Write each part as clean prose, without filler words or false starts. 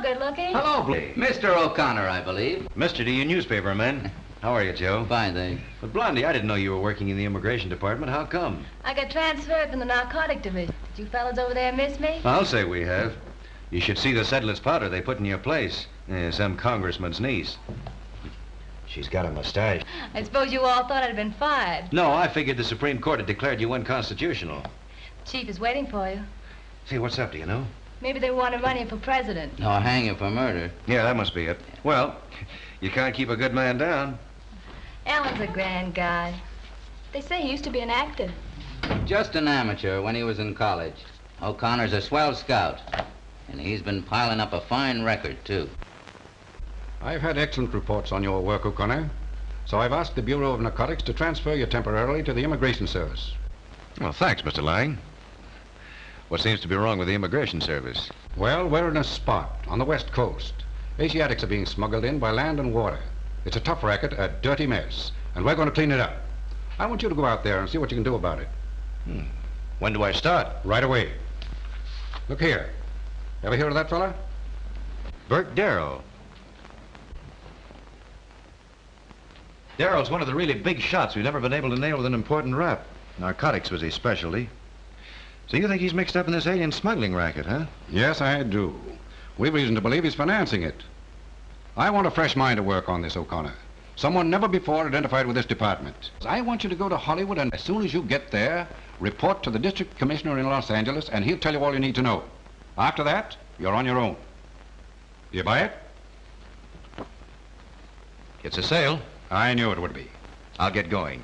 good looking? Hello, Mr. O'Connor, I believe. Mr. to you newspaper man. How are you, Joe? Fine, thanks. But Blondie, I didn't know you were working in the immigration department. How come? I got transferred from the narcotic division. Did you fellas over there miss me? I'll say we have. You should see the settler's powder they put in your place. Some congressman's niece. She's got a mustache. I suppose you all thought I'd been fired. No, I figured the Supreme Court had declared you unconstitutional. Chief is waiting for you. Say, what's up, do you know? Maybe they want to run you for president. No, hang you for murder. Yeah, that must be it. Well, you can't keep a good man down. Alan's a grand guy. They say he used to be an actor. Just an amateur when he was in college. O'Connor's a swell scout. And he's been piling up a fine record, too. I've had excellent reports on your work, O'Connor. So I've asked the Bureau of Narcotics to transfer you temporarily to the Immigration Service. Well, thanks, Mr. Lang. What seems to be wrong with the Immigration Service? Well, we're in a spot on the West Coast. Asiatics are being smuggled in by land and water. It's a tough racket, a dirty mess, and we're going to clean it up. I want you to go out there and see what you can do about it. When do I start? Right away. Look here. Ever hear of that fella? Bert Darrow. Darrow's one of the really big shots we've never been able to nail with an important rap. Narcotics was his specialty. So you think he's mixed up in this alien smuggling racket, huh? Yes, I do. We've reason to believe he's financing it. I want a fresh mind to work on this, O'Connor. Someone never before identified with this department. I want you to go to Hollywood, and as soon as you get there, report to the district commissioner in Los Angeles, and he'll tell you all you need to know. After that, you're on your own. You buy it? It's a sale. I knew it would be. I'll get going.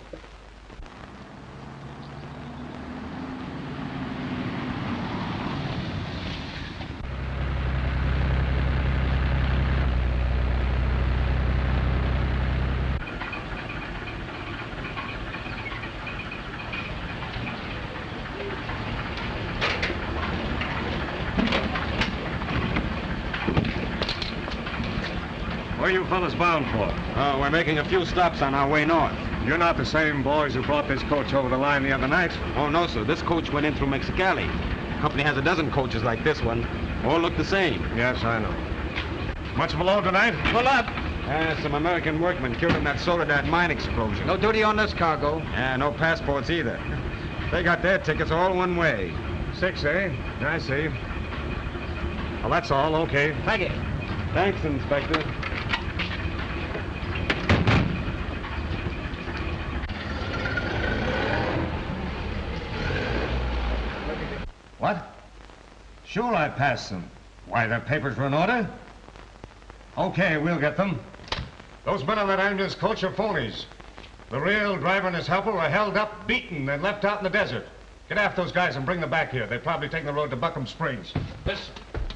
Where are you fellas bound for? Oh, we're making a few stops on our way north. You're not the same boys who brought this coach over the line the other night? Oh, no, sir. This coach went in through Mexicali. The company has a dozen coaches like this one. All look the same. Yes, I know. Much of a load tonight? Pull up! Some American workmen killed in that Soledad mine explosion. No duty on this cargo. Yeah, no passports either. They got their tickets all one way. 6, eh? I see. Well, that's all. Okay. Thank you. Thanks, Inspector. What? Sure, I passed them. Why, their papers were in order? Okay, we'll get them. Those men on that ambulance coach are phonies. The real driver and his helper were held up, beaten, and left out in the desert. Get after those guys and bring them back here. They've probably taken the road to Buckham Springs. Listen.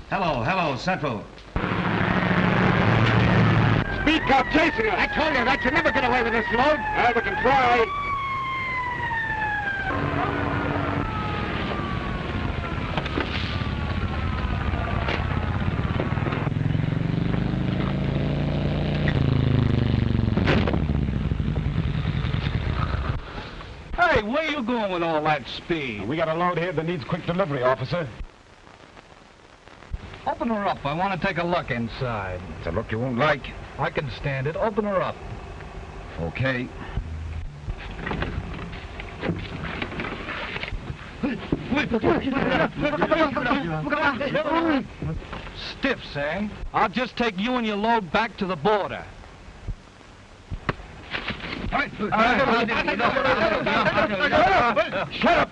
Hello, Central. Speed cop chasing us! I told you that you'll never get away with this load. We can try. Hey, where you going with all that speed? We got a load here that needs quick delivery, officer. Open her up. I want to take a look inside. It's a look you won't like. I can stand it. Open her up. Okay. Stiffs, eh? I'll just take you and your load back to the border. Shut up!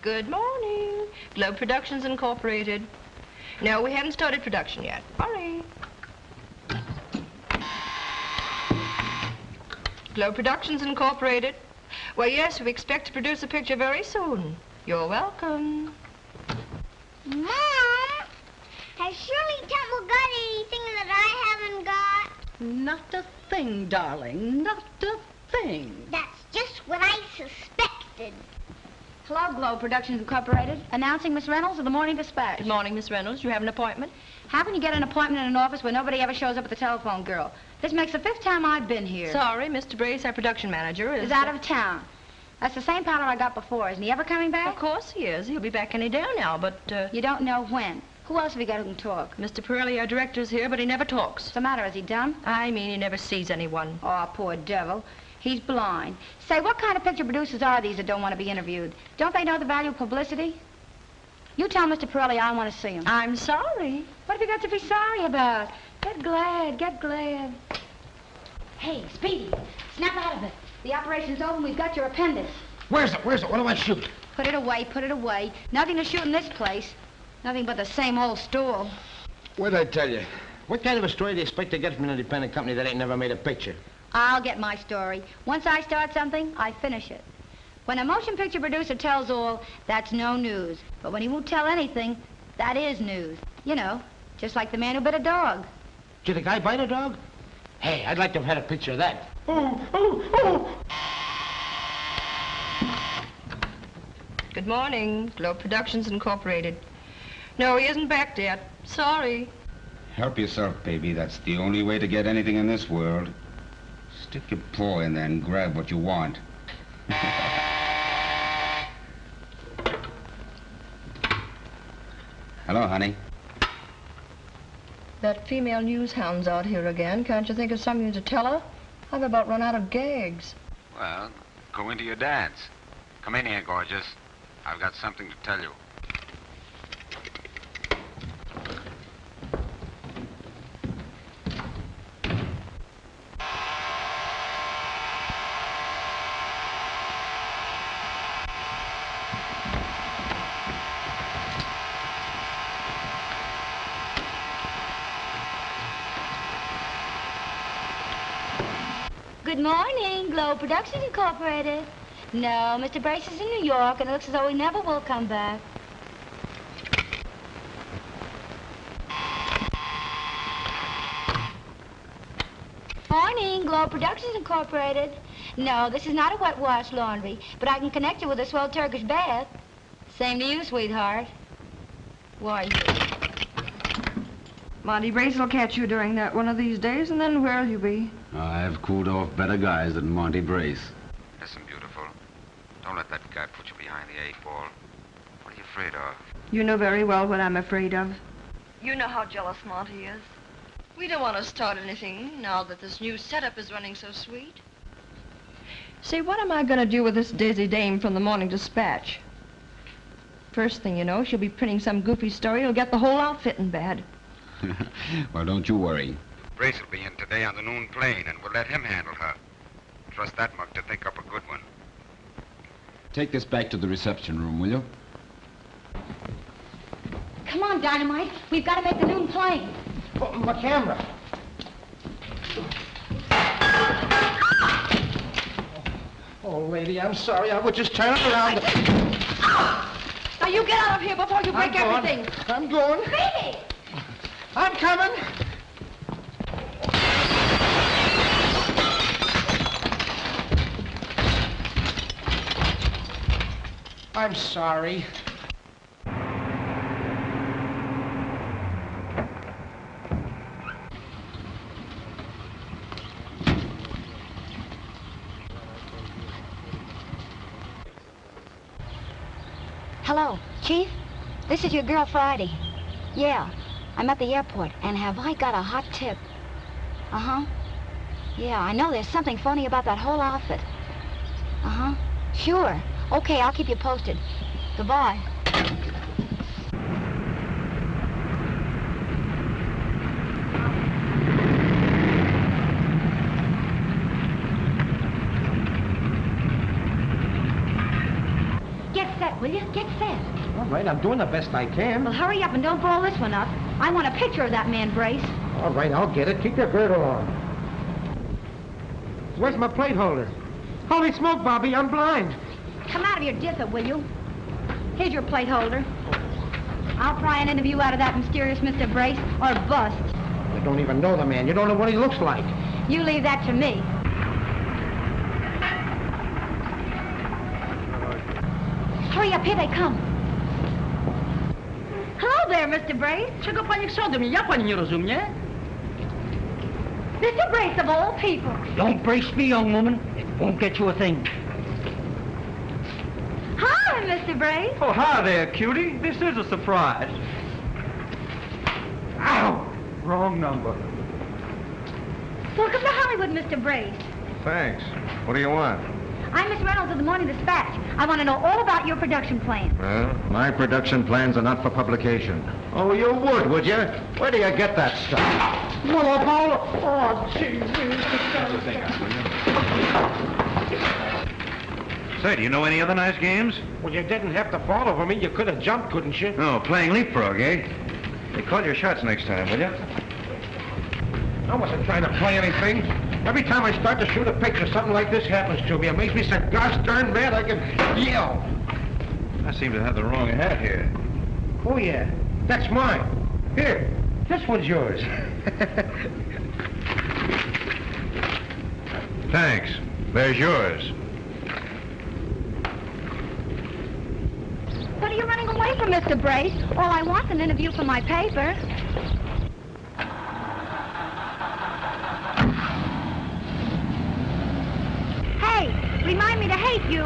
Good morning. Globe Productions Incorporated. No, we haven't started production yet. Sorry. Globe Productions Incorporated. Well, yes, we expect to produce a picture very soon. You're welcome. Mom, has Shirley Temple got anything that I haven't got? Not a thing, darling. Not a thing. That's just what I suspected. Hello, Globe Productions Incorporated. Announcing Miss Reynolds of the Morning Dispatch. Good morning, Miss Reynolds. You have an appointment? How can you get an appointment in an office where nobody ever shows up at the telephone, girl? This makes the 5th time I've been here. Sorry, Mr. Brace, our production manager, is out of town. That's the same pattern I got before. Isn't he ever coming back? Of course he is. He'll be back any day now, but, You don't know when. Who else have you got who can talk? Mr. Pirelli, our director's here, but he never talks. What's the matter? Is he dumb? I mean, he never sees anyone. Oh, poor devil. He's blind. Say, what kind of picture producers are these that don't want to be interviewed? Don't they know the value of publicity? You tell Mr. Pirelli I want to see him. I'm sorry. What have you got to be sorry about? Get glad, get glad. Hey, Speedy, snap out of it. The operation's over and we've got your appendix. Where's it? What do I shoot? Put it away, put it away. Nothing to shoot in this place. Nothing but the same old stool. What'd I tell you? What kind of a story do you expect to get from an independent company that ain't never made a picture? I'll get my story. Once I start something, I finish it. When a motion picture producer tells all, that's no news. But when he won't tell anything, that is news. You know, just like the man who bit a dog. Did the guy bite a dog? Hey, I'd like to have had a picture of that. Good morning, Globe Productions Incorporated. No, he isn't back yet. Sorry. Help yourself, baby. That's the only way to get anything in this world. Stick your paw in there and grab what you want. Hello, honey. That female news hound's out here again. Can't you think of something to tell her? I've about run out of gags. Well, go into your dad's. Come in here, gorgeous. I've got something to tell you. Good morning, Globe Productions Incorporated. No, Mr. Brace is in New York, and it looks as though he never will come back. Morning, Globe Productions Incorporated. No, this is not a wet wash laundry, but I can connect you with a swell Turkish bath. Same to you, sweetheart. Why? Monty Brace will catch you during that one of these days, and then where'll you be? I've cooled off better guys than Monty Brace. Listen, beautiful. Don't let that guy put you behind the 8-ball. What are you afraid of? You know very well what I'm afraid of. You know how jealous Monty is. We don't want to start anything now that this new setup is running so sweet. See, what am I going to do with this Daisy Dame from the Morning Dispatch? First thing you know, she'll be printing some goofy story. It'll get the whole outfit in bad. Well, don't you worry. Brace will be in today on the noon plane, and we'll let him handle her. Trust that mug to think up a good one. Take this back to the reception room, will you? Come on, Dynamite. We've got to make the noon plane. Oh, my camera. Oh, lady, I'm sorry. I was just turning around. Now, you get out of here before you break everything. I'm going. Speedy! I'm coming. I'm sorry. Hello, Chief? This is your girl, Friday. Yeah, I'm at the airport, and have I got a hot tip? Uh-huh. Yeah, I know there's something phony about that whole outfit. Uh-huh. Sure. Okay, I'll keep you posted. Goodbye. Get set, will you? Get set. All right, I'm doing the best I can. Well, hurry up and don't blow this one up. I want a picture of that man, Brace. All right, I'll get it. Keep your girdle on. Where's my plate holder? Holy smoke, Bobby, I'm blind. Come out of your differ, will you? Here's your plate holder. I'll pry an interview out of that mysterious Mr. Brace, or bust. You don't even know the man. You don't know what he looks like. You leave that to me. Hurry up, here they come. Hello there, Mr. Brace. Czego pani chce ode mnie? Ja pani nie rozumie. Mr. Brace, of all people. Don't brace me, young woman. It won't get you a thing. Hi, Mr. Brace. Oh, hi there, cutie. This is a surprise. Ow! Wrong number. Welcome to Hollywood, Mr. Brace. Thanks. What do you want? I'm Miss Reynolds of the Morning Dispatch. I want to know all about your production plan. Well, my production plans are not for publication. Oh, you would you? Where do you get that stuff? Oh, gee. Say, do you know any other nice games? Well, you didn't have to fall over me. You could have jumped, couldn't you? No, playing leapfrog, eh? Hey, call your shots next time, will you? I wasn't trying to play anything. Every time I start to shoot a picture, something like this happens to me. It makes me so gosh darn mad I can yell. I seem to have the wrong hat here. Oh, yeah. That's mine. Here. This one's yours. Thanks. There's yours. What are you running away from, Mr. Brace? All I want's an interview for my paper. Remind me to hate you.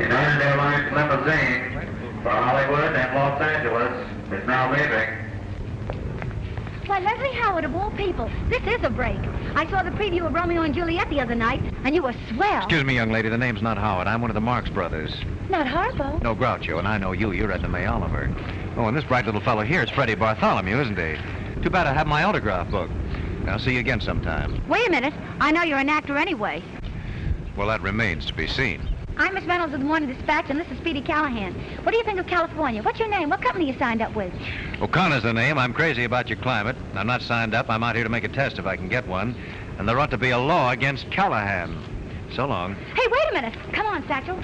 United Airlines limousine for Hollywood and Los Angeles is now leaving. Why, Leslie Howard, of all people, this is a break. I saw the preview of Romeo and Juliet the other night, and you were swell. Excuse me, young lady, the name's not Howard. I'm one of the Marx brothers. Not Harpo. No, Groucho, and I know you. You're Edna May Oliver. Oh, and this bright little fellow here is Freddie Bartholomew, isn't he? Too bad I have my autograph book. I'll see you again sometime. Wait a minute. I know you're an actor anyway. Well, that remains to be seen. I'm Miss Reynolds of the Morning Dispatch, and this is Speedy Callahan. What do you think of California? What's your name? What company you signed up with? O'Connor's the name. I'm crazy about your climate. I'm not signed up. I'm out here to make a test if I can get one. And there ought to be a law against Callahan. So long. Hey, wait a minute. Come on, Satchel.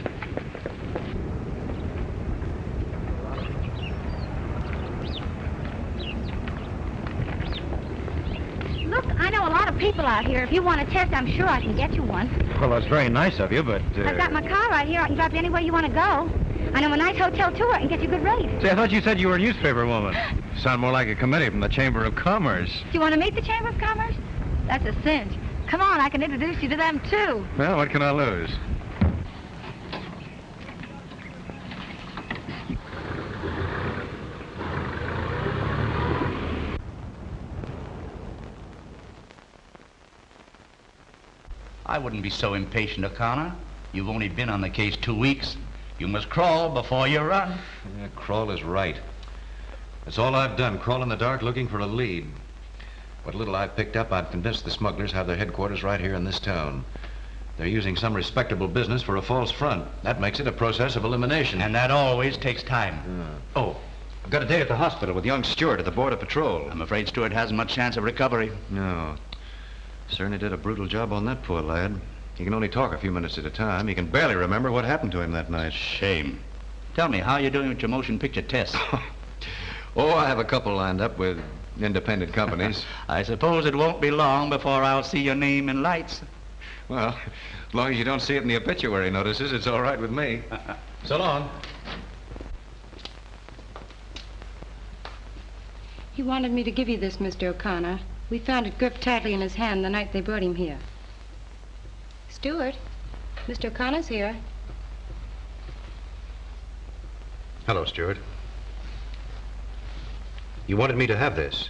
Look, I know a lot of people out here. If you want a test, I'm sure I can get you one. Well, that's very nice of you, but... I've got my car right here. I can drive you anywhere you want to go. I know a nice hotel, too. I can get you good rates. Say, I thought you said you were a newspaper woman. You sound more like a committee from the Chamber of Commerce. Do you want to meet the Chamber of Commerce? That's a cinch. Come on, I can introduce you to them, too. Well, what can I lose? I wouldn't be so impatient, O'Connor. You've only been on the case 2 weeks. You must crawl before you run. Yeah, crawl is right. That's all I've done, crawl in the dark looking for a lead. What little I've picked up, I've convinced the smugglers have their headquarters right here in this town. They're using some respectable business for a false front. That makes it a process of elimination. And that always takes time. Oh, I've got a day at the hospital with young Stewart at the Border Patrol. I'm afraid Stewart hasn't much chance of recovery. No. Certainly did a brutal job on that poor lad. He can only talk a few minutes at a time. He can barely remember what happened to him that night. Shame. Tell me, how are you doing with your motion picture tests? Oh, I have a couple lined up with independent companies. I suppose it won't be long before I'll see your name in lights. Well, as long as you don't see it in the obituary notices, it's all right with me. So long. He wanted me to give you this, Mr. O'Connor. We found it gripped tightly in his hand the night they brought him here. Stewart, Mr. O'Connor's here. Hello, Stewart. You wanted me to have this?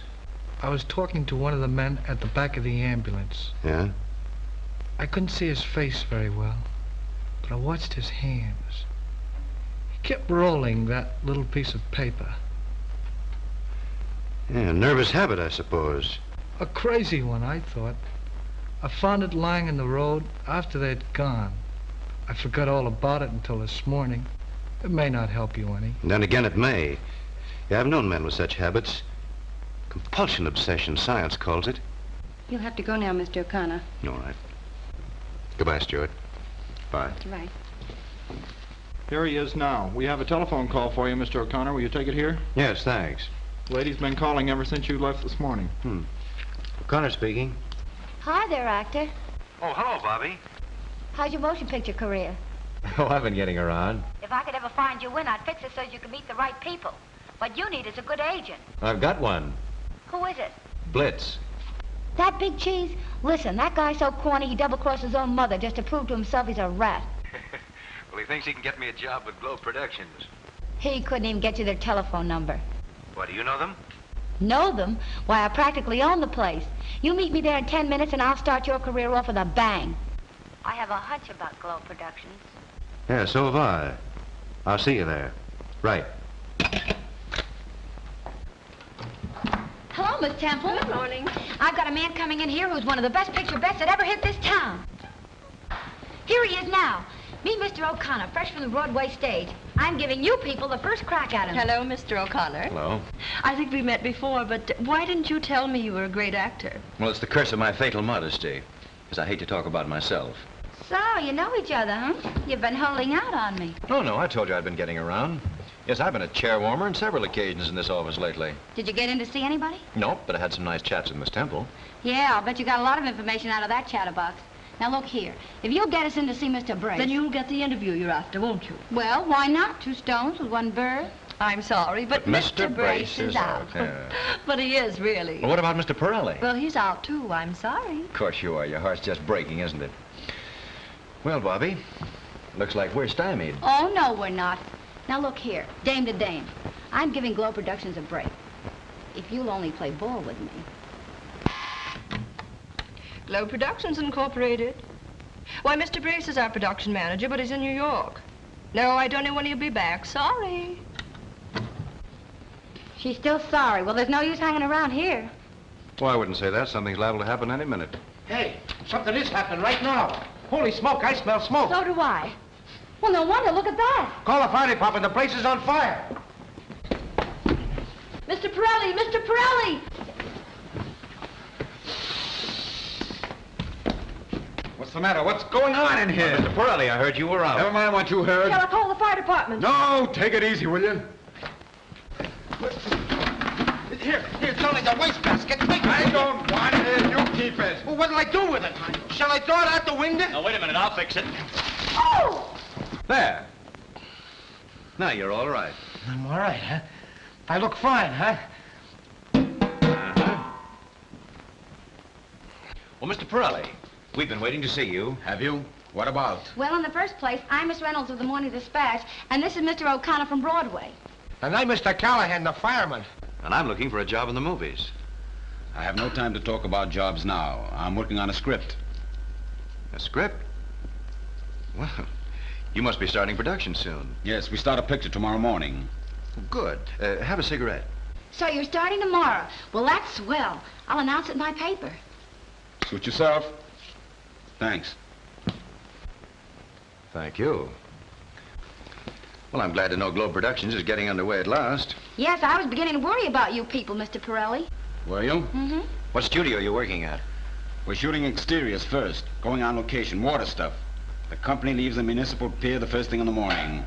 I was talking to one of the men at the back of the ambulance. Yeah? I couldn't see his face very well, but I watched his hands. He kept rolling that little piece of paper. Yeah, nervous habit, I suppose. A crazy one, I thought. I found it lying in the road after they'd gone. I forgot all about it until this morning. It may not help you any. And then again, it may. Yeah, I've known men with such habits. Compulsion obsession, science calls it. You'll have to go now, Mr. O'Connor. All right. Goodbye, Stuart. Bye. Right. Here he is now. We have a telephone call for you, Mr. O'Connor. Will you take it here? Yes, thanks. Lady's been calling ever since you left this morning. O'Connor speaking. Hi there, actor. Oh, hello, Bobby. How's your motion picture career? Oh, I've been getting around. If I could ever find you in, I'd fix it so you could meet the right people. What you need is a good agent. I've got one. Who is it? Blitz. That Big Cheese? Listen, that guy's so corny he double-crossed his own mother just to prove to himself he's a rat. Well, he thinks he can get me a job with Globe Productions. He couldn't even get you their telephone number. What, do you know them? Know them? Why, I practically own the place. You meet me there in 10 minutes and I'll start your career off with a bang. I have a hunch about Globe Productions. Yeah, so have I. I'll see you there. Right. Hello, Miss Temple. Good morning. I've got a man coming in here who's one of the best picture bets that ever hit this town. Here he is now. Meet Mr. O'Connor, fresh from the Broadway stage. I'm giving you people the first crack at him. Hello, Mr. O'Connor. Hello. I think we met before, but why didn't you tell me you were a great actor? Well, it's the curse of my fatal modesty, because I hate to talk about myself. So, you know each other, huh? You've been holding out on me. Oh, no, I told you I'd been getting around. Yes, I've been a chair warmer on several occasions in this office lately. Did you get in to see anybody? Nope, but I had some nice chats with Miss Temple. Yeah, I'll bet you got a lot of information out of that chatterbox. Now, look here. If you'll get us in to see Mr. Brace... Then you'll get the interview you're after, won't you? Well, why not? 2 stones with 1 bird. I'm sorry, but Mr. Brace is out. Yeah. But he is, really. Well, what about Mr. Pirelli? Well, he's out, too. I'm sorry. Of course you are. Your heart's just breaking, isn't it? Well, Bobby, looks like we're stymied. Oh, no, we're not. Now, look here. Dame to dame. I'm giving Globe Productions a break. If you'll only play ball with me. Globe Productions Incorporated. Why, Mr. Brace is our production manager, but he's in New York. No, I don't know when he'll be back. Sorry. She's still sorry. Well, there's no use hanging around here. Well, I wouldn't say that. Something's liable to happen any minute. Hey, something is happening right now. Holy smoke, I smell smoke. So do I. Well, no wonder. Look at that. Call the fire department. The place is on fire. Mr. Pirelli! Mr. Pirelli! What's the matter? What's going on in here? Mr. Pirelli, I heard you were out. Never mind what you heard. Shall I call the fire department? No, take it easy, will you? Here, it's only the wastebasket. I don't want it. You keep it. Well, what'll I do with it? Shall I throw it out the window? Now, wait a minute. I'll fix it. Oh! There. Now you're all right. I'm all right, huh? I look fine, huh? Well, Mr. Pirelli, we've been waiting to see you. Have you? What about? Well, in the first place, I'm Miss Reynolds of the Morning Dispatch, and this is Mr. O'Connor from Broadway. And I'm Mr. Callahan, the fireman. And I'm looking for a job in the movies. I have no time to talk about jobs now. I'm working on a script. A script? Well, you must be starting production soon. Yes, we start a picture tomorrow morning. Good. Have a cigarette. So you're starting tomorrow. Well, that's swell. I'll announce it in my paper. Suit yourself. Thanks. Thank you. Well, I'm glad to know Globe Productions is getting underway at last. Yes, I was beginning to worry about you people, Mr. Pirelli. Were you? Mm-hmm. What studio are you working at? We're shooting exteriors first, going on location, water stuff. The company leaves the municipal pier the first thing in the morning.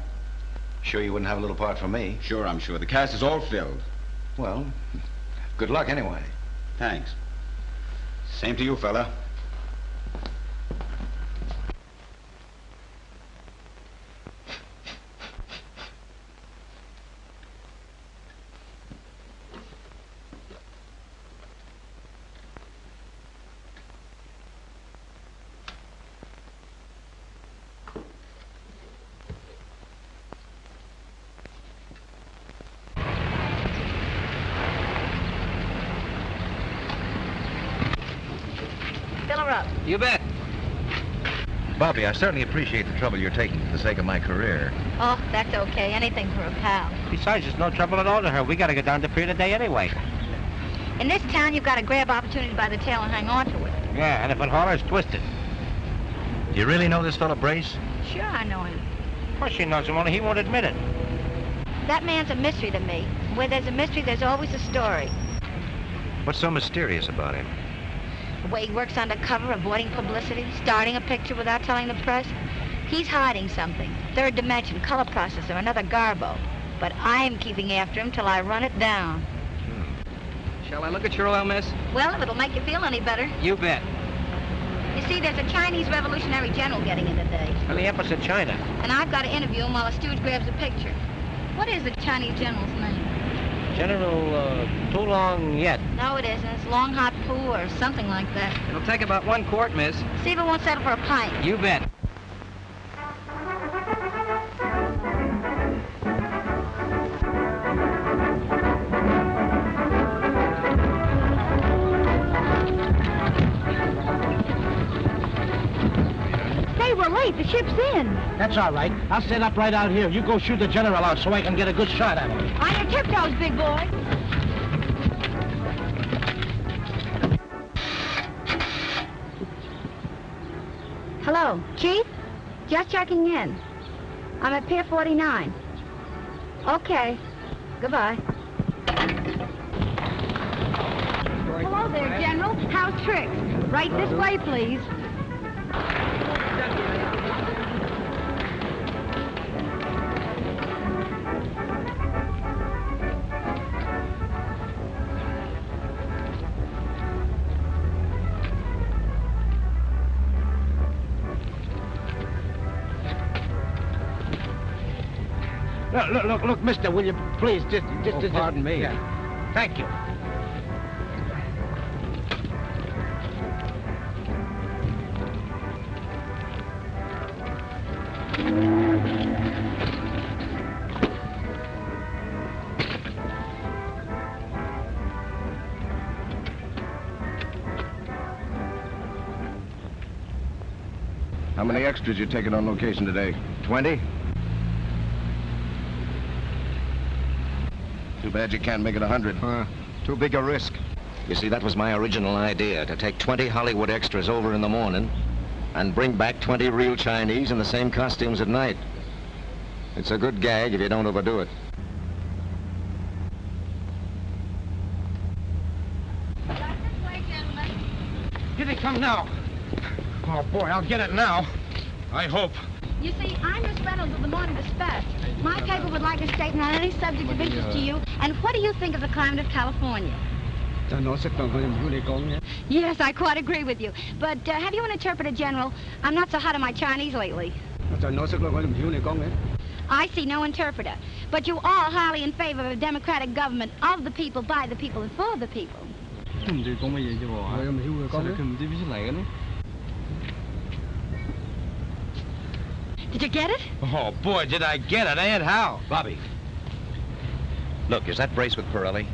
Sure you wouldn't have a little part for me? Sure, I'm sure. The cast is all filled. Well, good luck anyway. Thanks. Same to you, fella. Fill her up. You bet. Bobby, I certainly appreciate the trouble you're taking for the sake of my career. Oh, that's okay. Anything for a pal. Besides, it's no trouble at all to her. We got to get down to pier today anyway. In this town, you've got to grab opportunity by the tail and hang on to it. Yeah, and if it hollers, twist it. Do you really know this fellow Brace? Sure, I know him. Of course she knows him, only he won't admit it. That man's a mystery to me. Where there's a mystery, there's always a story. What's so mysterious about him? way he works undercover, avoiding publicity, starting a picture without telling the press. He's hiding something. Third dimension, color processor, another garbo. But I'm keeping after him till I run it down. Shall I look at your oil, miss? Well, if it'll make you feel any better. You bet. You see, there's a Chinese revolutionary general getting in today. On the Empress of China. And I've got to interview him while the steward grabs a picture. What is the Chinese general's name? General, too long yet. No, it isn't. It's Long Hot Poo or something like that. It'll take about 1 quart, miss. See if it won't settle for a pint. You bet. Hey, we're late. The ship's in. That's all right. I'll set up right out here. You go shoot the general out so I can get a good shot at him. On your tiptoes, big boy. Hello, Chief? Just checking in. I'm at Pier 49. Okay. Goodbye. Hello there, General. How's tricks? Right this way, please. Look, mister, will you please just... pardon me. Yeah. Thank you. How many extras you taking on location today? 20? Too bad you can't make it 100. Too big a risk. You see, that was my original idea, to take 20 Hollywood extras over in the morning and bring back 20 real Chinese in the same costumes at night. It's a good gag if you don't overdo it. Here they come now. Oh, boy, I'll get it now. I hope. You see, I'm Miss Reynolds of the Morning Dispatch. My paper would like a statement on any subject of interest to you. And what do you think of the climate of California? Yes, I quite agree with you. But have you an interpreter, General? I'm not so hot on my Chinese lately. I see no interpreter. But you are highly in favor of a democratic government of the people, by the people, and for the people. Did you get it? Oh, boy, did I get it, and how? Bobby. Look, is that brace with Pirelli?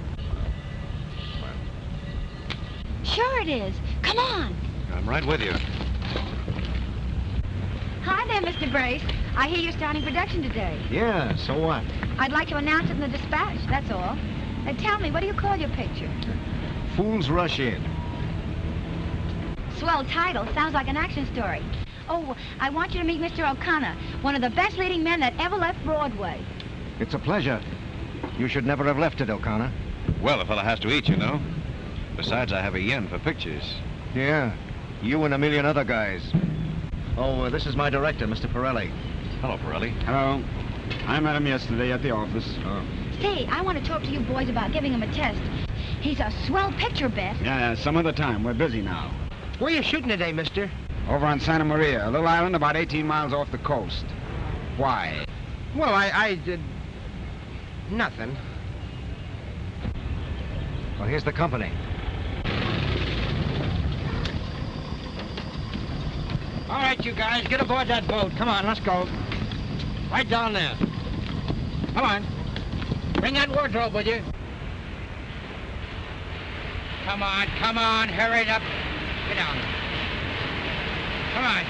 Sure it is. Come on. I'm right with you. Hi there, Mr. Brace. I hear you're starting production today. Yeah, so what? I'd like to announce it in the dispatch, that's all. Tell me, what do you call your picture? Fools Rush In. Swell title. Sounds like an action story. Oh, I want you to meet Mr. O'Connor, one of the best leading men that ever left Broadway. It's a pleasure. You should never have left it, O'Connor. Well, a fella has to eat, you know. Besides, I have a yen for pictures. Yeah, you and a million other guys. Oh, this is my director, Mr. Pirelli. Hello, Pirelli. Hello. I met him yesterday at the office. Oh. Say, I want to talk to you boys about giving him a test. He's a swell picture, Beth. Yeah, some other time. We're busy now. Where are you shooting today, mister? Over on Santa Maria, a little island about 18 miles off the coast. Why? Well, I did... nothing. Well, here's the company. All right, you guys, get aboard that boat. Come on, let's go. Right down there. Come on. Bring that wardrobe with you. Come on, hurry it up. Get down. Come on.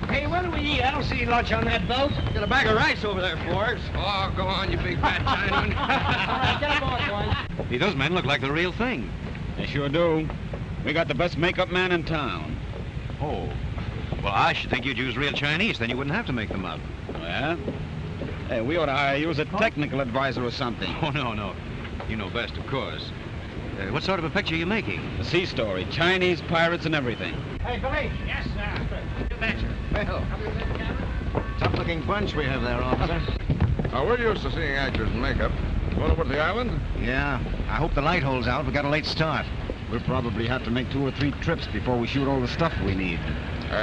Hey, what do we eat? I don't see lunch on that boat. Got a bag of rice over there for us. Oh, go on, you big fat Chinaman. All right, get aboard, boys. Hey, those men look like the real thing. They sure do. We got the best makeup man in town. Oh. Well, I should think you'd use real Chinese. Then you wouldn't have to make them up. Well, hey, we ought to hire you as a technical advisor or something. Oh, no. You know best, of course. What sort of a picture are you making? A sea story. Chinese pirates and everything. Hey, Billy. Yes, sir. You betcha. Well, tough-looking bunch we have there, officer. Now, we're used to seeing actors in makeup. Going over to the island? Yeah. I hope the light holds out. We got a late start. We'll probably have to make 2 or 3 trips before we shoot all the stuff we need.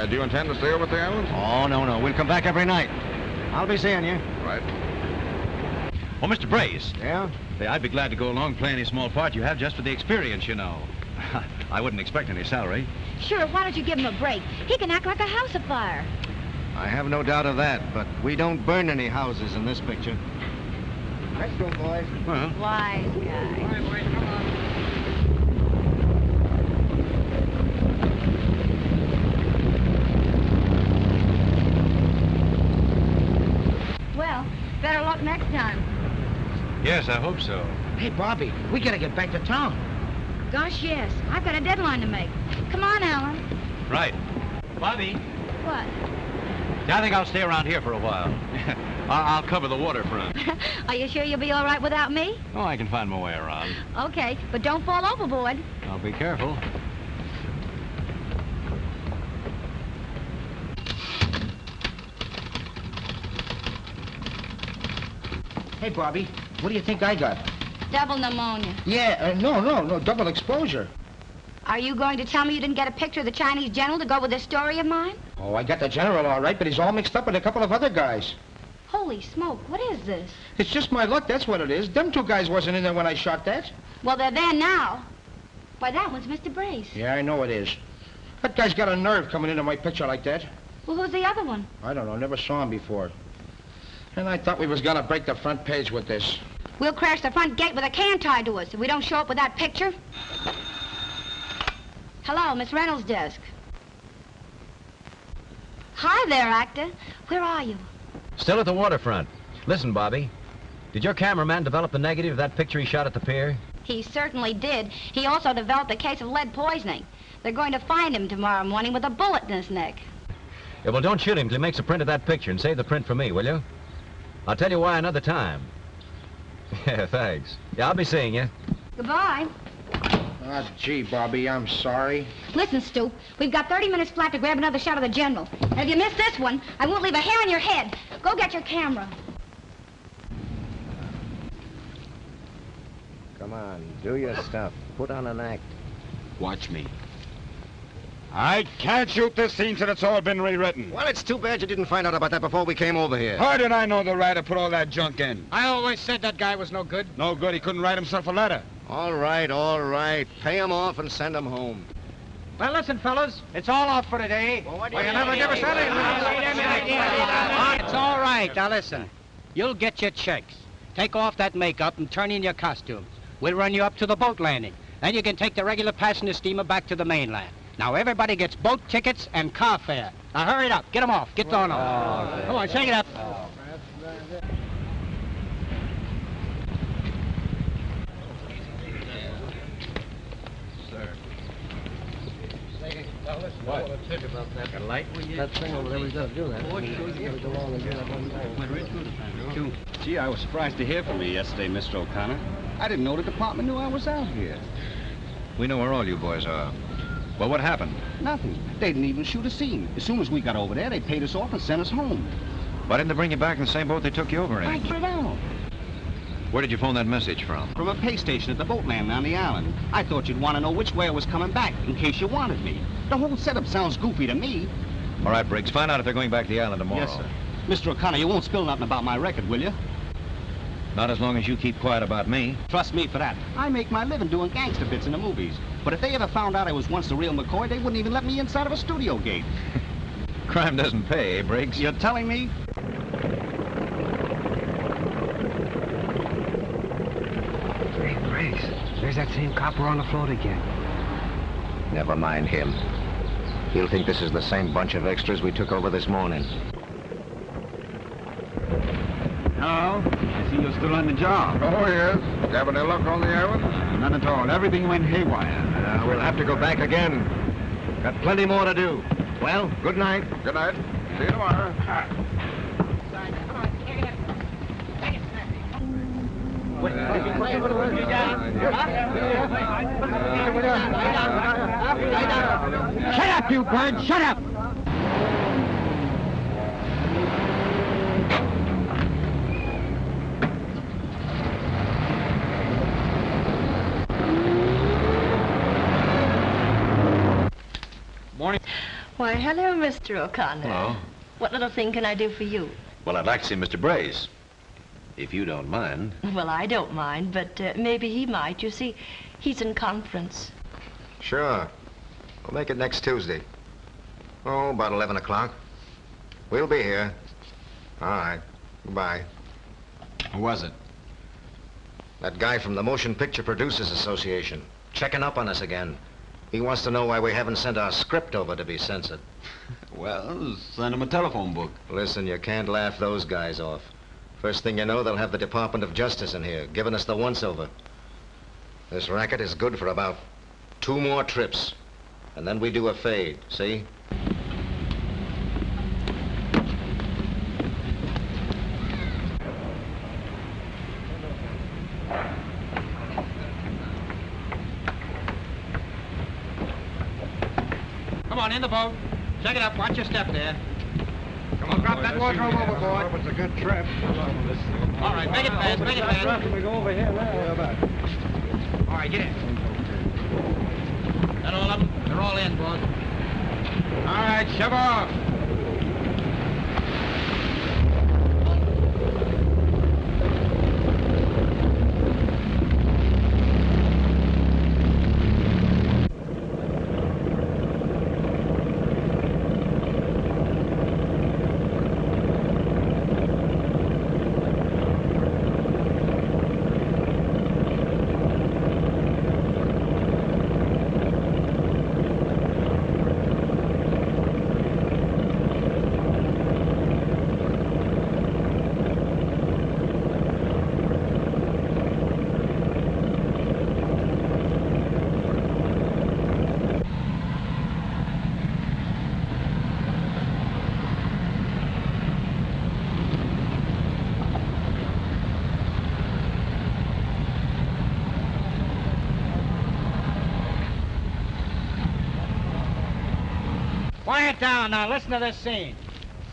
Do you intend to stay over at the island? Oh, no. We'll come back every night. I'll be seeing you. Right. Oh, Mr. Brace. Yeah? Say, I'd be glad to go along, play any small part you have just for the experience, you know. I wouldn't expect any salary. Sure, why don't you give him a break? He can act like a house afire. I have no doubt of that, but we don't burn any houses in this picture. Let's go, boys. Well. Wise guy. Well, better luck next time. Yes, I hope so. Hey, Bobby, we gotta get back to town. Gosh, yes. I've got a deadline to make. Come on, Alan. Right. Bobby. What? I think I'll stay around here for a while. I'll cover the waterfront. Are you sure you'll be all right without me? Oh, I can find my way around. Okay, but don't fall overboard. I'll be careful. Hey, Bobby, what do you think I got? Double pneumonia. Yeah, no, double exposure. Are you going to tell me you didn't get a picture of the Chinese general to go with this story of mine? Oh, I got the general all right, but he's all mixed up with a couple of other guys. Holy smoke, what is this? It's just my luck, that's what it is. Them 2 guys wasn't in there when I shot that. Well, they're there now. Why, that one's Mr. Brace. Yeah, I know it is. That guy's got a nerve coming into my picture like that. Well, who's the other one? I don't know, never saw him before. And I thought we was gonna break the front page with this. We'll crash the front gate with a can tied to us if we don't show up with that picture. Hello, Miss Reynolds' desk. Hi there, actor. Where are you? Still at the waterfront. Listen, Bobby. Did your cameraman develop the negative of that picture he shot at the pier? He certainly did. He also developed a case of lead poisoning. They're going to find him tomorrow morning with a bullet in his neck. Yeah, well, don't shoot him till he makes a print of that picture and save the print for me, will you? I'll tell you why another time. Yeah, thanks. Yeah, I'll be seeing you. Goodbye. Ah, gee, Bobby, I'm sorry. Listen, Stu, we've got 30 minutes flat to grab another shot of the general. And if you miss this one, I won't leave a hair on your head. Go get your camera. Come on, do your stuff. Put on an act. Watch me. I can't shoot this scene till it's all been rewritten. Well, it's too bad you didn't find out about that before we came over here. How did I know the writer put all that junk in? I always said that guy was no good. No good. He couldn't write himself a letter. All right. Pay him off and send him home. Well, listen, fellas, it's all off for today. Well, what do you never said It's all right. Now, listen. You'll get your checks. Take off that makeup and turn in your costumes. We'll run you up to the boat landing. Then you can take the regular passenger steamer back to the mainland. Now, everybody gets boat tickets and car fare. Now, hurry it up. Get them off. Get on off. Come on, shake it up. What? That light? That thing over there, we gotta do that. Gee, I was surprised to hear from you yesterday, Mr. O'Connor. I didn't know the department knew I was out here. We know where all you boys are. Well, what happened? Nothing. They didn't even shoot a scene. As soon as we got over there, they paid us off and sent us home. Why didn't they bring you back in the same boat they took you over in? I get it out. Where did you phone that message from? From a pay station at the boat landing on the island. I thought you'd want to know which way I was coming back, in case you wanted me. The whole setup sounds goofy to me. All right, Briggs, find out if they're going back to the island tomorrow. Yes, sir. Mr. O'Connor, you won't spill nothing about my record, will you? Not as long as you keep quiet about me. Trust me for that. I make my living doing gangster bits in the movies. But if they ever found out I was once the real McCoy, they wouldn't even let me inside of a studio gate. Crime doesn't pay, eh, Briggs? You're telling me? Hey, Grace, there's that same copper on the float again. Never mind him. He'll think this is the same bunch of extras we took over this morning. Hello? I see you're still on the job. Oh, yes. Have any luck on the island? None at all. Everything went haywire. We'll have to go back again. Got plenty more to do. Well, good night. Good night. See you tomorrow. Shut up, you bird! Shut up! Morning. Why, hello, Mr. O'Connor. Hello. What little thing can I do for you? Well, I'd like to see Mr. Brace, if you don't mind. Well, I don't mind, but maybe he might. You see, he's in conference. Sure. We'll make it next Tuesday. Oh, about 11 o'clock. We'll be here. All right. Goodbye. Who was it? That guy from the Motion Picture Producers Association. Checking up on us again. He wants to know why we haven't sent our script over to be censored. Well, send him a telephone book. Listen, you can't laugh those guys off. First thing you know, they'll have the Department of Justice in here, giving us the once-over. This racket is good for about 2 more trips. And then we do a fade, see? Come on, in the boat. Check it up. Watch your step there. Come on, drop that wardrobe overboard. It's a good trip. All right, make it fast, make it fast. We go over here now. All right, get in. That all of them? They're all in, boss. All right, shove off. Quiet down now. Listen to this scene.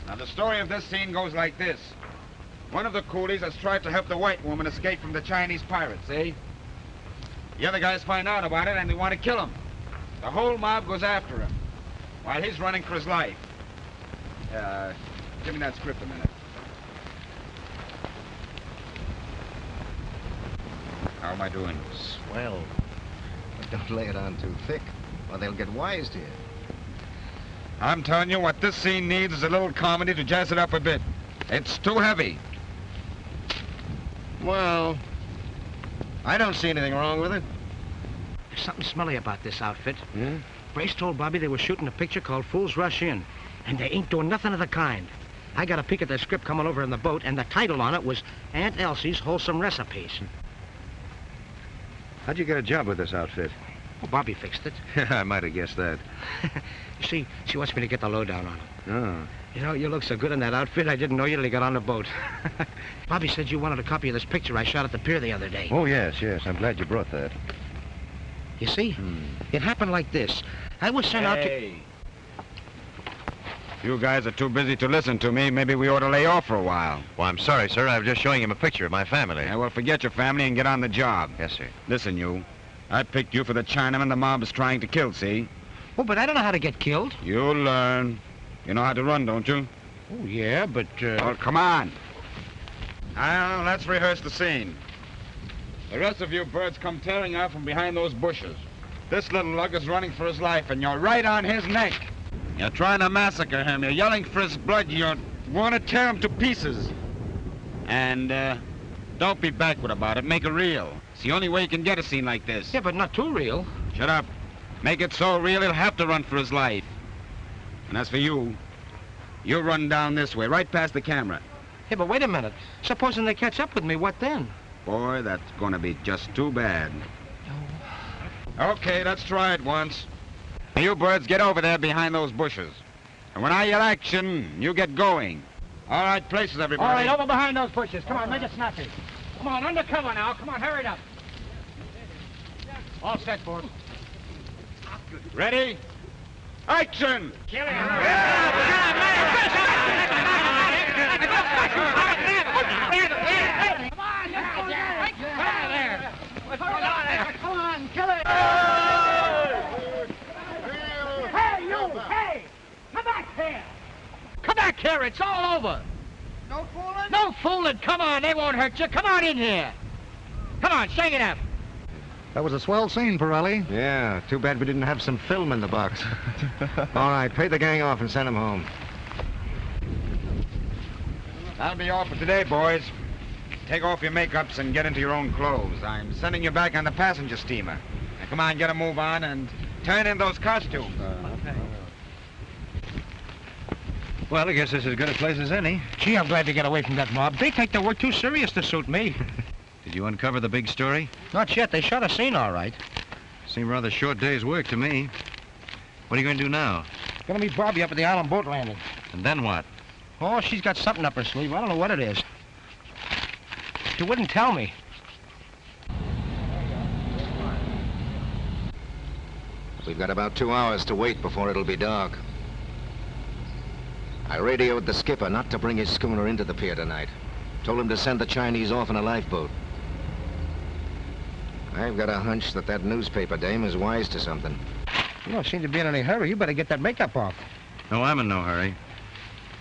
Now, the story of this scene goes like this. One of the coolies has tried to help the white woman escape from the Chinese pirates, eh? The other guys find out about it and they want to kill him. The whole mob goes after him while he's running for his life. Give me that script a minute. How am I doing? Swell. But don't lay it on too thick, or they'll get wise to you. I'm telling you, what this scene needs is a little comedy to jazz it up a bit. It's too heavy. Well, I don't see anything wrong with it. There's something smelly about this outfit. Yeah? Brace told Bobby they were shooting a picture called Fools Rush In, and they ain't doing nothing of the kind. I got a peek at their script coming over in the boat, and the title on it was Aunt Elsie's Wholesome Recipes. How'd you get a job with this outfit? Well, Bobby fixed it. I might have guessed that. You see, she wants me to get the lowdown on it. Oh. You know, you look so good in that outfit, I didn't know you till you got on the boat. Bobby said you wanted a copy of this picture I shot at the pier the other day. Oh, yes. I'm glad you brought that. You see, it happened like this. I was sent out to... You guys are too busy to listen to me. Maybe we ought to lay off for a while. Well, I'm sorry, sir. I was just showing him a picture of my family. Yeah, well, forget your family and get on the job. Yes, sir. Listen, you. I picked you for the Chinaman the mob is trying to kill, see? Oh, but I don't know how to get killed. You'll learn. You know how to run, don't you? Oh, yeah, but, Well, come on. Now, let's rehearse the scene. The rest of you birds come tearing out from behind those bushes. This little lug is running for his life, and you're right on his neck. You're trying to massacre him. You're yelling for his blood. You want to tear him to pieces. And, don't be backward about it. Make it real. It's the only way you can get a scene like this. Yeah, but not too real. Shut up. Make it so real he'll have to run for his life. And as for you, you run down this way, right past the camera. Hey, but wait a minute. Supposing they catch up with me, what then? Boy, that's going to be just too bad. Okay, let's try it once. You birds get over there behind those bushes. And when I yell action, you get going. All right, places, everybody. All right, over behind those bushes. Come on, make it snappy. Come on, undercover now. Come on, hurry it up. All set, boys. Ready? Action! Come on, kill it! Hey, you! Hey! Come back here! Come back here! It's all over! No fooling? No fooling! Come on, they won't hurt you. Come on in here. Come on, shake it up. That was a swell scene, Pirelli. Yeah, too bad we didn't have some film in the box. All right, pay the gang off and send them home. That'll be all for today, boys. Take off your makeups and get into your own clothes. I'm sending you back on the passenger steamer. Now, come on, get a move on and turn in those costumes. Well, I guess this is as good a place as any. Gee, I'm glad to get away from that mob. They take their work too serious to suit me. Did you uncover the big story? Not yet. They shot a scene all right. Seemed rather short day's work to me. What are you going to do now? Gonna meet Bobby up at the island boat landing. And then what? Oh, she's got something up her sleeve. I don't know what it is. She wouldn't tell me. We've got about 2 hours to wait before it'll be dark. I radioed the skipper not to bring his schooner into the pier tonight. Told him to send the Chinese off in a lifeboat. I've got a hunch that that newspaper dame is wise to something. You don't seem to be in any hurry. You better get that makeup off. No, I'm in no hurry.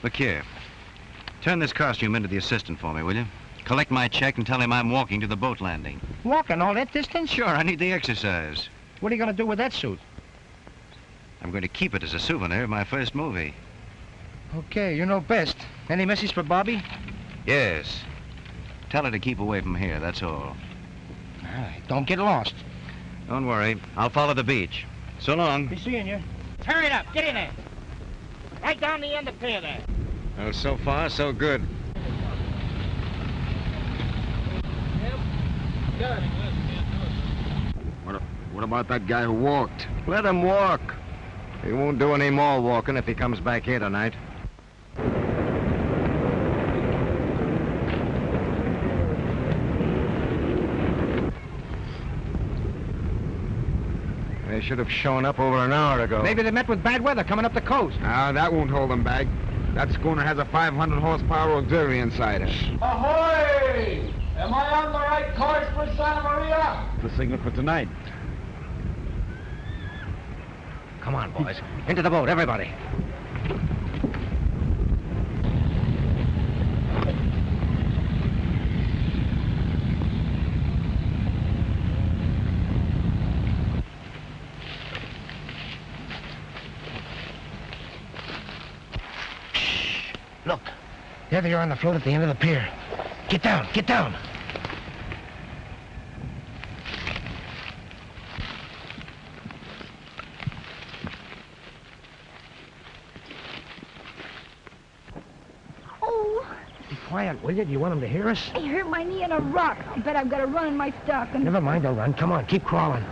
Look here. Turn this costume into the assistant for me, will you? Collect my check and tell him I'm walking to the boat landing. Walking all that distance? Sure, I need the exercise. What are you going to do with that suit? I'm going to keep it as a souvenir of my first movie. Okay, you know best. Any message for Bobby? Yes. Tell her to keep away from here, that's all. All right, don't get lost. Don't worry. I'll follow the beach. So long. Be seeing you. Turn it up. Get in there. Right down the end of the pier there. Well, so far, so good. What about that guy who walked? Let him walk. He won't do any more walking if he comes back here tonight. They should have shown up over an hour ago. Maybe they met with bad weather coming up the coast. Ah, that won't hold them back. That schooner has a 500 horsepower auxiliary inside it. Ahoy! Am I on the right course for Santa Maria? The signal for tonight. Come on, boys. Into the boat, everybody. Look, there they are on the float at the end of the pier. Get down, get down. Oh, Be quiet, will you? Do you want them to hear us? I hurt my knee on a rock. I bet I've got to run in my stocking. Never mind, they'll run. Come on, keep crawling.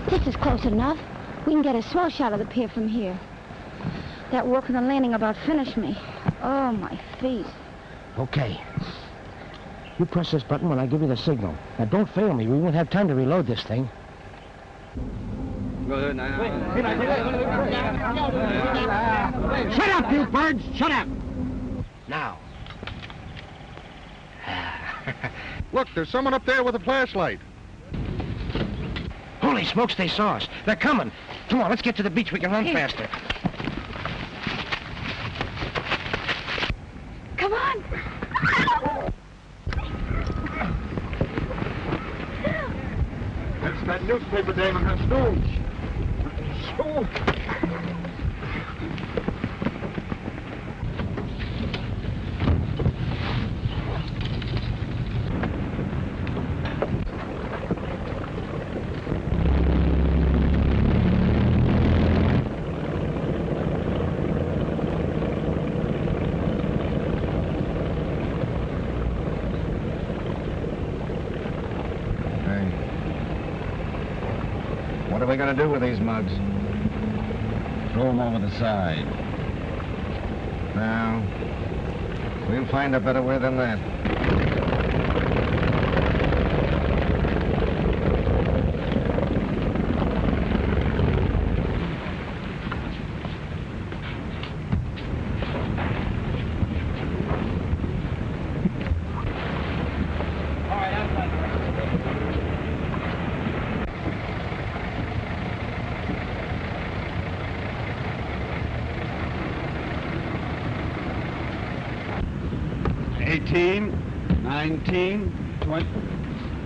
This is close enough. We can get a swell shot of the pier from here. That work on the landing about finished me. Oh, my feet. Okay. You press this button when I give you the signal. Now, don't fail me. We won't have time to reload this thing. Go ahead now. Shut up, you birds! Shut up! Now. Look, there's someone up there with a flashlight. Holy smokes, they saw us. They're coming. Come on, let's get to the beach. We can run faster. Come on. That's that newspaper dame and her stooge. What are we going to do with these mugs? Throw them over the side. No. We'll find a better way than that.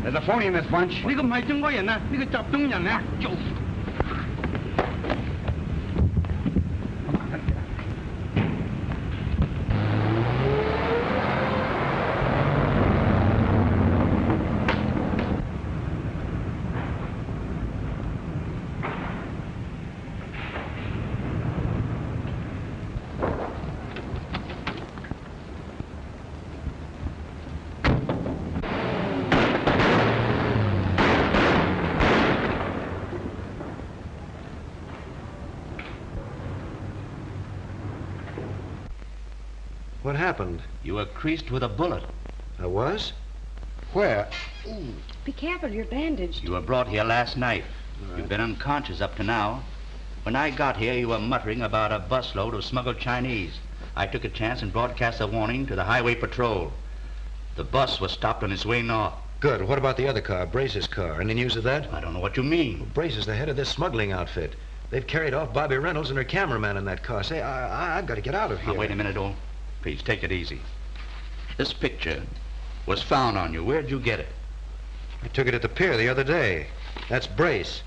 There's a phony in this bunch. 呢個唔係中國人啊，呢個集中人啊，做。What happened? You were creased with a bullet. I was? Where? Ooh. Be careful, you're bandaged. You were brought here last night. Right. You've been unconscious up to now. When I got here, you were muttering about a busload of smuggled Chinese. I took a chance and broadcast a warning to the highway patrol. The bus was stopped on its way north. Good. What about the other car, Brace's car? Any news of that? I don't know what you mean. Well, Brace is the head of this smuggling outfit. They've carried off Bobby Reynolds and her cameraman in that car. Say, I've got to get out of here. Now, wait a minute, old. Please, take it easy. This picture was found on you. Where'd you get it? I took it at the pier the other day. That's Brace.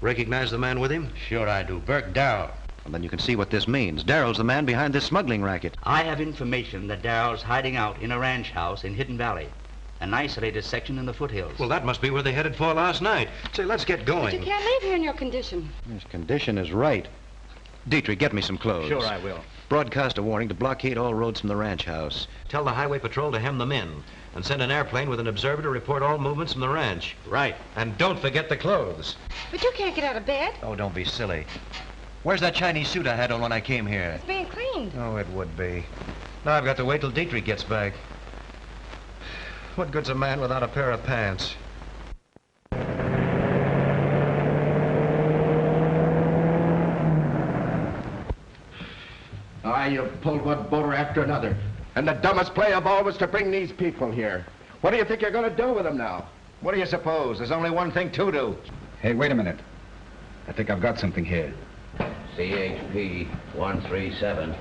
Recognize the man with him? Sure I do. Burke Darrell. Well, then you can see what this means. Darrell's the man behind this smuggling racket. I have information that Darrell's hiding out in a ranch house in Hidden Valley, an isolated section in the foothills. Well, that must be where they headed for last night. Say, let's get going. But you can't leave here in your condition. His condition is right. Dietrich, get me some clothes. Sure I will. Broadcast a warning to blockade all roads from the ranch house. Tell the highway patrol to hem them in. And send an airplane with an observer to report all movements from the ranch. Right. And don't forget the clothes. But you can't get out of bed. Oh, don't be silly. Where's that Chinese suit I had on when I came here? It's being cleaned. Oh, it would be. Now I've got to wait till Dietrich gets back. What good's a man without a pair of pants? You've pulled one boater after another. And the dumbest play of all was to bring these people here. What do you think you're going to do with them now? What do you suppose? There's only one thing to do. Hey, wait a minute. I think I've got something here. CHP 137.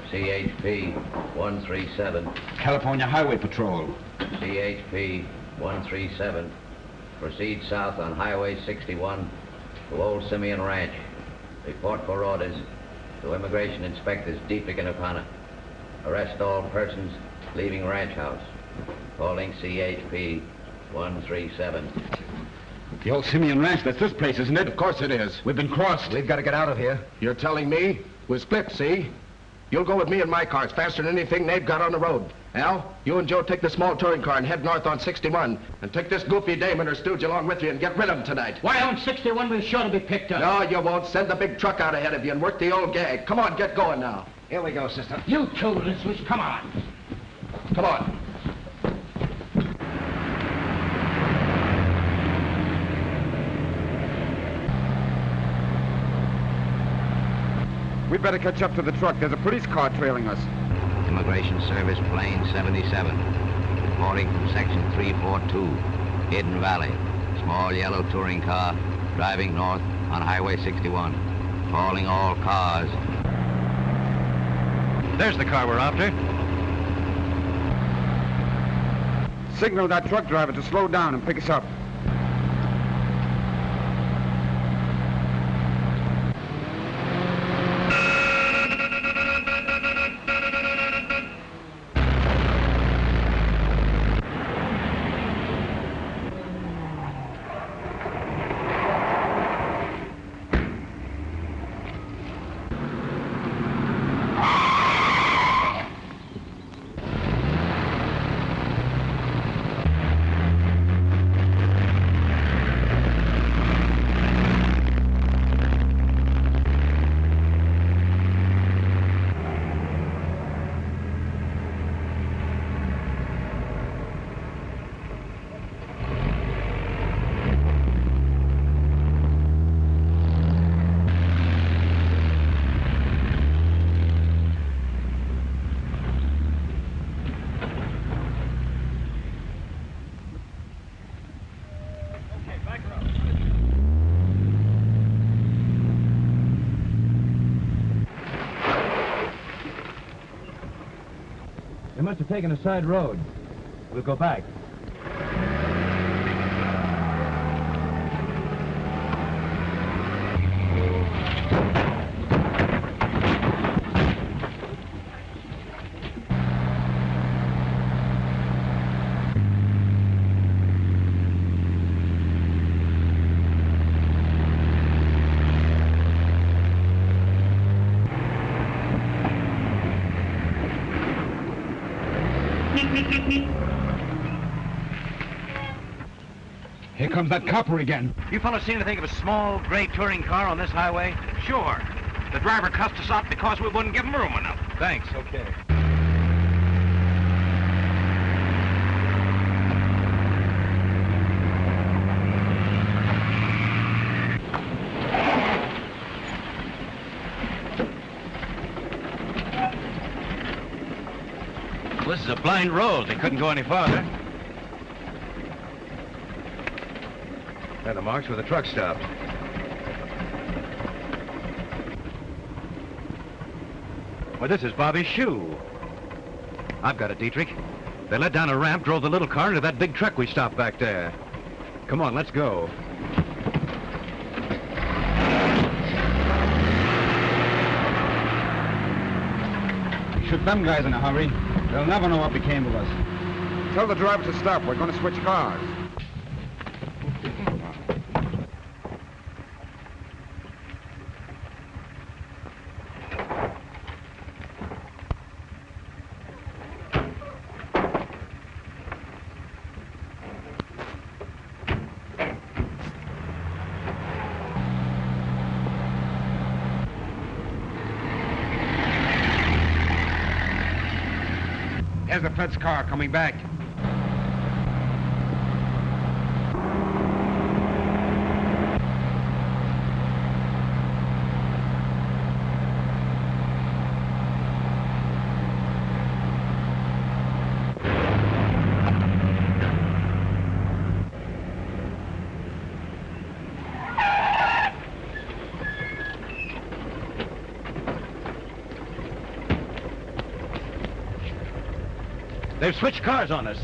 CHP 137. California Highway Patrol. CHP 137. Proceed south on Highway 61 to Old Simeon Ranch. Report for orders to Immigration Inspectors Dietrich and O'Connor. Arrest all persons leaving ranch house. Calling CHP 137. The Old Simeon Ranch, that's this place, isn't it? Of course it is. We've been crossed. We've got to get out of here. You're telling me? We're split, see? You'll go with me in my car. It's faster than anything they've got on the road. Al, you and Joe take the small touring car and head north on 61. And take this goofy dame and her stooge along with you and get rid of them tonight. Why, on 61 we're sure to be picked up. No, you won't. Send the big truck out ahead of you and work the old gag. Come on, get going now. Here we go, sister. You two, Liswish, come on. Come on. We'd better catch up to the truck. There's a police car trailing us. Immigration Service Plane 77. Reporting from Section 342, Hidden Valley. Small yellow touring car driving north on Highway 61. Calling all cars. There's the car we're after. Signal that truck driver to slow down and pick us up. They must have taken a side road. We'll go back. Here comes that copper again. You fellas seen anything of a small gray touring car on this highway? Sure. The driver cussed us out because we wouldn't give him room enough. Thanks, okay. Well, this is a blind road. They couldn't go any farther. And the marks where the truck stopped. Well, this is Bobby's shoe. I've got it, Dietrich. They led down a ramp, drove the little car into that big truck we stopped back there. Come on, let's go. Shoot them guys in a hurry. They'll never know what became of us. Tell the driver to stop. We're going to switch cars. There's the Fed's car coming back. They've switched cars on us.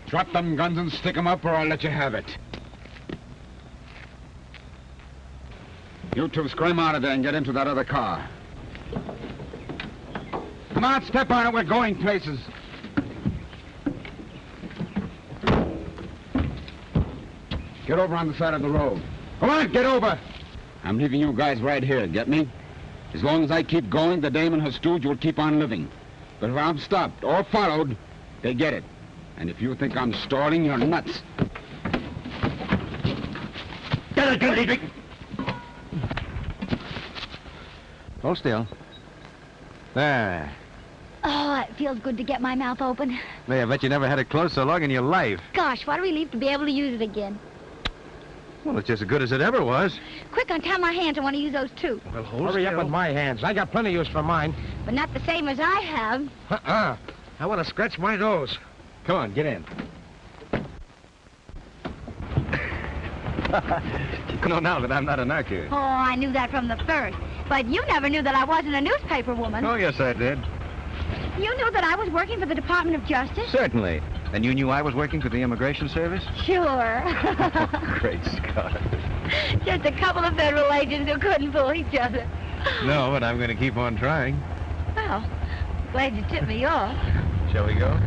Drop them guns and stick them up, or I'll let you have it. You two scram out of there and get into that other car. Come on, step on it. We're going places. Get over on the side of the road. Come on, get over. I'm leaving you guys right here, get me? As long as I keep going, the dame and her stooge will keep on living. But if I'm stopped or followed, They get it. And if you think I'm stalling, you're nuts. Hold still. There. Oh, it feels good to get my mouth open. Hey, I bet you never had it closed so long in your life. Gosh, what a relief to be able to use it again. Well, it's just as good as it ever was. Quick, untie my hands. I want to use those too. Well, hurry up with my hands. I got plenty of use for mine. But not the same as I have. I want to scratch my nose. Come on, get in. You know now that I'm not a narco. Oh, I knew that from the first. But you never knew that I wasn't a newspaper woman. Oh, yes, I did. You knew that I was working for the Department of Justice? Certainly. And you knew I was working for the Immigration Service? Sure. Great Scott. Just a couple of federal agents who couldn't fool each other. No, but I'm going to keep on trying. Well, glad you tipped me off. Shall we go?